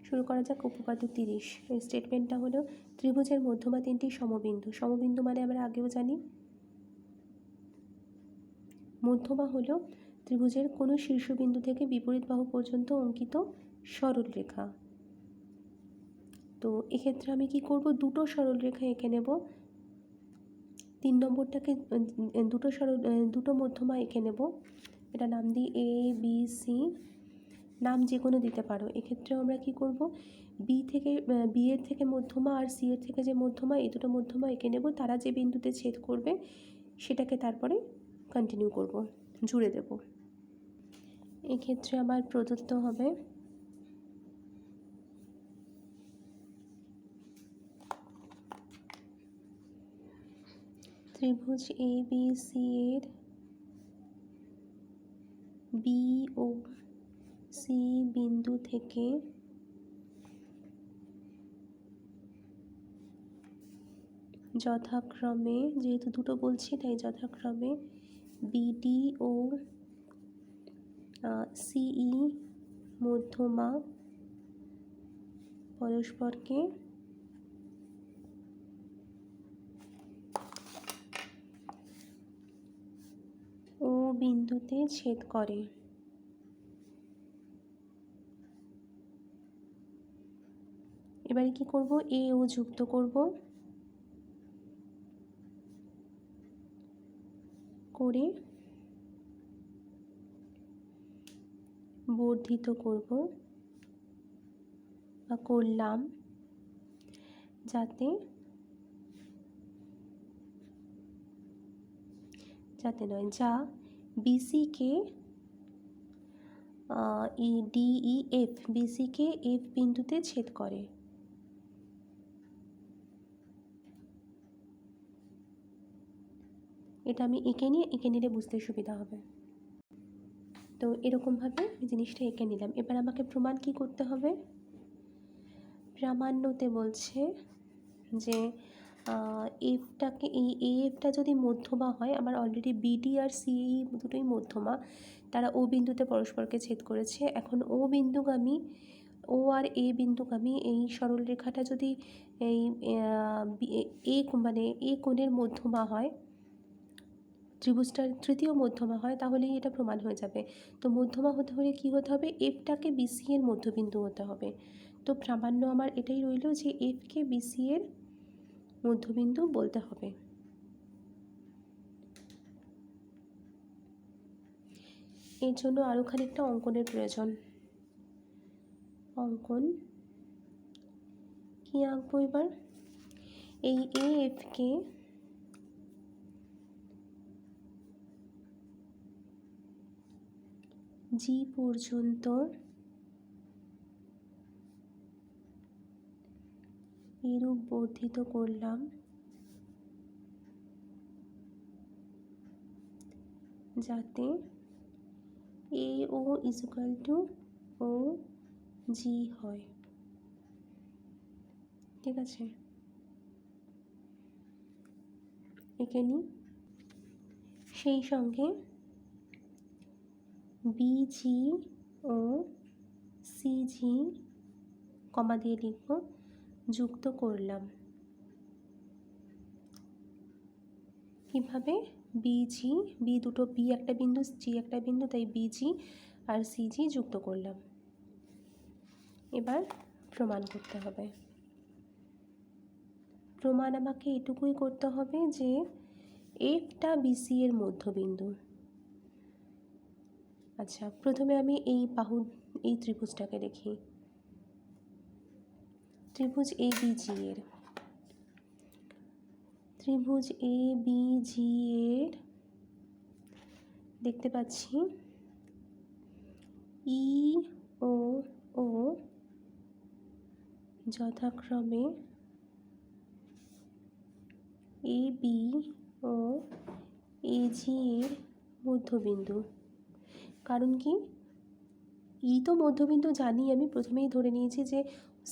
শুরু করা যাক উপপাদ্য 30। এই স্টেটমেন্টটা হলো ত্রিভুজের মধ্যমা তিনটি সমবিন্দু। সমবিন্দু মানে আমরা আগেও জানি মধ্যমা হলো ত্রিভুজের কোনো শীর্ষবিন্দু থেকে বিপরীত বাহু পর্যন্ত অঙ্কিত সরল রেখা। তো এক্ষেত্রে আমি কি করব, দুটো সরল রেখা এঁকে নেব। 3 নম্বরটাকে দুটো মধ্যমা এঁকে নেব। এটা নাম দিই এ বি সি, নাম যে কোনো দিতে পারো। এক্ষেত্রে আমরা কি করব, বি এর থেকে মধ্যমা আর সি এর থেকে যে মধ্যমা, এই দুটো মধ্যমা এঁকে নেব। তারা যে বিন্দুতে ছেদ করবে সেটাকে তারপরে কন্টিনিউ করব, জুড়ে দেব। এক্ষেত্রে আমার প্রদত্ত হবে ত্রিভুজ এ বি সি এর বি ও সি বিন্দু থেকে যথাক্রমে, যেহেতু দুটো বলছি তাই যথাক্রমে বিডি ও সিই মধ্যমা পরস্পরকে ও বিন্দুতে ছেদ করে। এবারে কি করব, এ ও যুক্ত করব, করে বর্ধিত করব বা করলাম, যাতে যা বিসিকে বিসিকে এফ বিন্দুতে ছেদ করে। এটা আমি এঁকে নিলে বুঝতে সুবিধা হবে। তো এরকমভাবে আমি জিনিসটা এঁকে নিলাম। এবার আমাকে প্রমাণ কি করতে হবে, প্রামাণ্যতে বলছে যে এফটাকে, এই এফটা যদি মধ্যমা হয়, আমার অলরেডি বিডি আর সিই দুটোই মধ্যমা, তারা ও বিন্দুতে পরস্পরকে ছেদ করেছে। এখন ও বিন্দুগামী, ও আর এ বিন্দুগামী এই সরল রেখাটা যদি এই এ কোণের মধ্যমা হয়, ত্রিভুজটার তৃতীয় মধ্যমা হয়, তাহলেই এটা প্রমাণ হয়ে যাবে। তো মধ্যমা হতে হলে কী হতে হবে, এফটাকে বিসি এর মধ্যবিন্দু হতে হবে। তো প্রামাণ্য আমার এটাই রইল যে এফকে বিসি এর মধ্যবিন্দু বলতে হবে। এর জন্য আরও খানিকটা অঙ্কনের প্রয়োজন। অঙ্কন কি আঁকবো এবার, এই এফকে জি পর্যন্ত এরূপ বর্ধিত করলাম যাতে এ ও ইজুকাল টু ও জি হয়। ঠিক আছে, এঁকে নিই। সেই সঙ্গে বিজি ও সিজি কমা দিয়ে লিখব, যুক্ত করলাম। কিভাবে, বিজি, বি একটা বিন্দু, জি একটা বিন্দু, তাই বিজি আর সিজি যুক্ত করলাম। এবার প্রমাণ করতে হবে। প্রমাণ আমাকে এটুকুই করতে হবে যে এফটা বিসি এর মধ্যবিন্দু। আচ্ছা, প্রথমে আমি এই ত্রিভুজটাকে দেখি। ত্রিভুজ এ বিজি এর, ত্রিভুজ এ বিজি এর দেখতে পাচ্ছি ই ও ও যথাক্রমে এ বি ও এজি এর মধ্যবিন্দু। কারণ কি, ই তো মধ্যবিন্দু জানি, আমি প্রথমেই ধরে নিয়েছি যে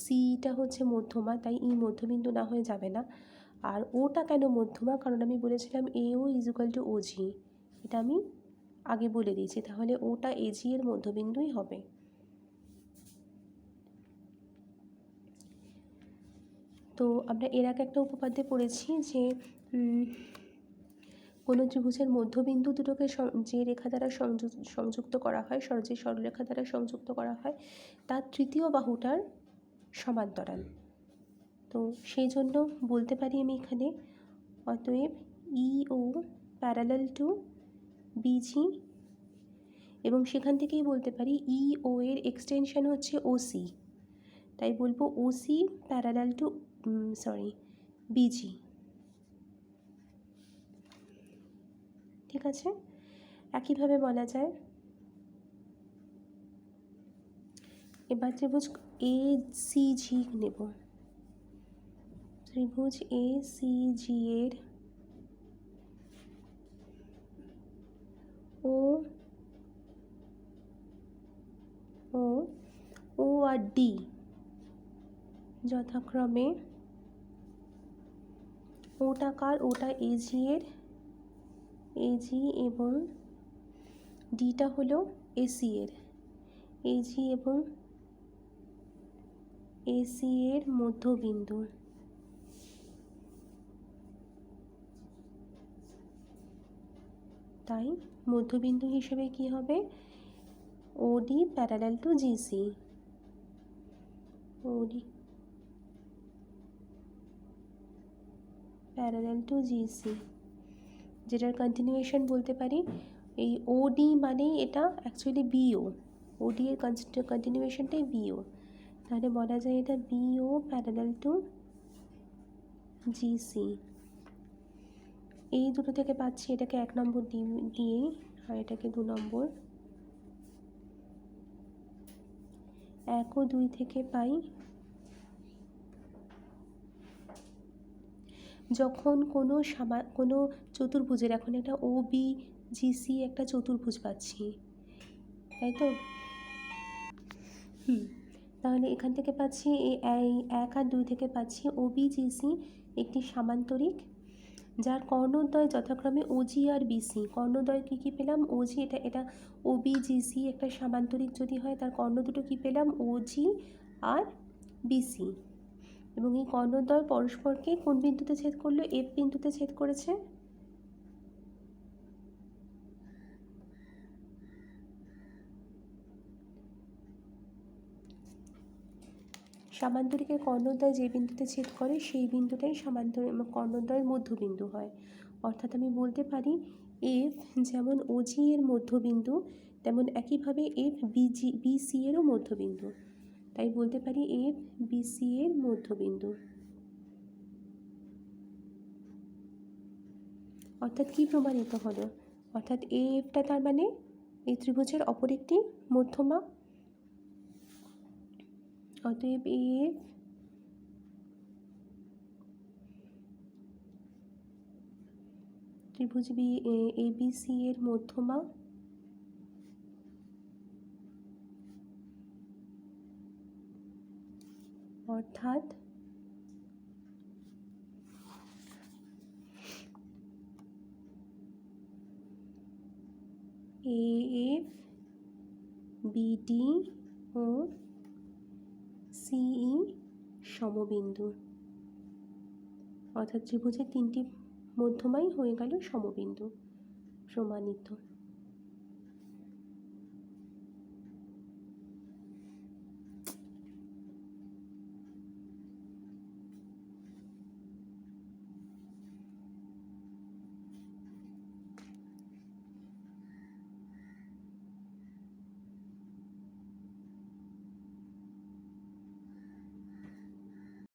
সিটা হচ্ছে মধ্যমা, তাই ই মধ্যবিন্দু না হয়ে যাবে না। আর ওটা কেন মধ্যমা, কারণ আমি বলেছিলাম এ ও ইজুকাল টু ও জি, এটা আমি আগে বলে দিয়েছি, তাহলে ওটা এজি এর মধ্যবিন্দুই হবে। তো আমরা এর আগে একটা উপপাদ্যে পড়েছি যে কোনো ত্রিভুজের মধ্যবিন্দু দুটোকে যে রেখা দ্বারা সংযুক্ত করা হয়, যে সরলরেখা দ্বারা সংযুক্ত করা হয়, তার তৃতীয় বাহুটার সমান্তরাল। তো সেই জন্য বলতে পারি আমি এখানে, অতএব ইও প্যারালাল টু বিজি, এবং সেখান থেকেই বলতে পারি ইও এর এক্সটেনশন হচ্ছে ওসি, তাই বলবো ওসি প্যারালাল টু বিজি। ঠিক আছে, একইভাবে বলা যায় এবার ত্রিভুজ এ সি জি নেব। ত্রিভুজ এ সি জি এর ও আর ডি যথাক্রমে, ওটা কার, ওটা এজি এর, এজি, এবং ডিটা হলো এসি এর, এজি এবং এসি এর মধ্যবিন্দু। তাই মধ্যবিন্দু হিসেবে কি হবে, OD parallel to GC, OD parallel to GC, যেটার কন্টিনিউয়েশন বলতে পারি এই ওডি মানেই এটা অ্যাকচুয়ালি বিও, ওডি এর কন্টিনিউয়েশনটাই বিও, তাহলে বলা যায় এটা বিও প্যারালাল টু জিসি। এই দুটো থেকে পাচ্ছি এটাকে 1 নম্বর দিয়ে, আর এটাকে 2 নম্বর। 1 ও 2 থেকে পাই যখন কোনো চতুর্ভুজের, এখন এটা ও বি জিসি একটা চতুর্ভুজ পাচ্ছি, তাই তো। তাহলে এখান থেকে পাচ্ছি এই 1 আর 2 থেকে পাচ্ছি ও বি জিসি একটি সামান্তরিক, যার কর্ণদ্বয় যথাক্রমে ওজি আর বিসি। কর্ণদ্বয় কী পেলাম, ওজি, এটা ও বি জিসি একটা সামান্তরিক যদি হয়, তার কর্ণ দুটো কী পেলাম, ওজি আর বিসি, এবং এই কর্ণদ্বয় পরস্পরকে কোন বিন্দুতে ছেদ করলো, এফ বিন্দুতে ছেদ করেছে। সামান্তরিকের কর্ণদ্বয় যে বিন্দুতে ছেদ করে সেই বিন্দুটাই কর্ণদ্বয়ের মধ্যবিন্দু হয়। অর্থাৎ আমি বলতে পারি এফ যেমন ওজি এর মধ্যবিন্দু, তেমন একইভাবে এফ বিসি এরও মধ্যবিন্দু, তাই বলতে পারি এফ বিসি এর মধ্যবিন্দু। অর্থাৎ কি প্রমাণিত হলো, অর্থাৎ এফটা তার মানে এই ত্রিভুজের অপর একটি মধ্যমা। অতএব এফ ত্রিভুজ এবিসি এর মধ্যমা, অর্থাৎ এএফ বিডি ও সিই সমবিন্দু। অর্থাৎ ত্রিভুজের 3টি মধ্যমাই হয়ে গেল সমবিন্দু, প্রমাণিত।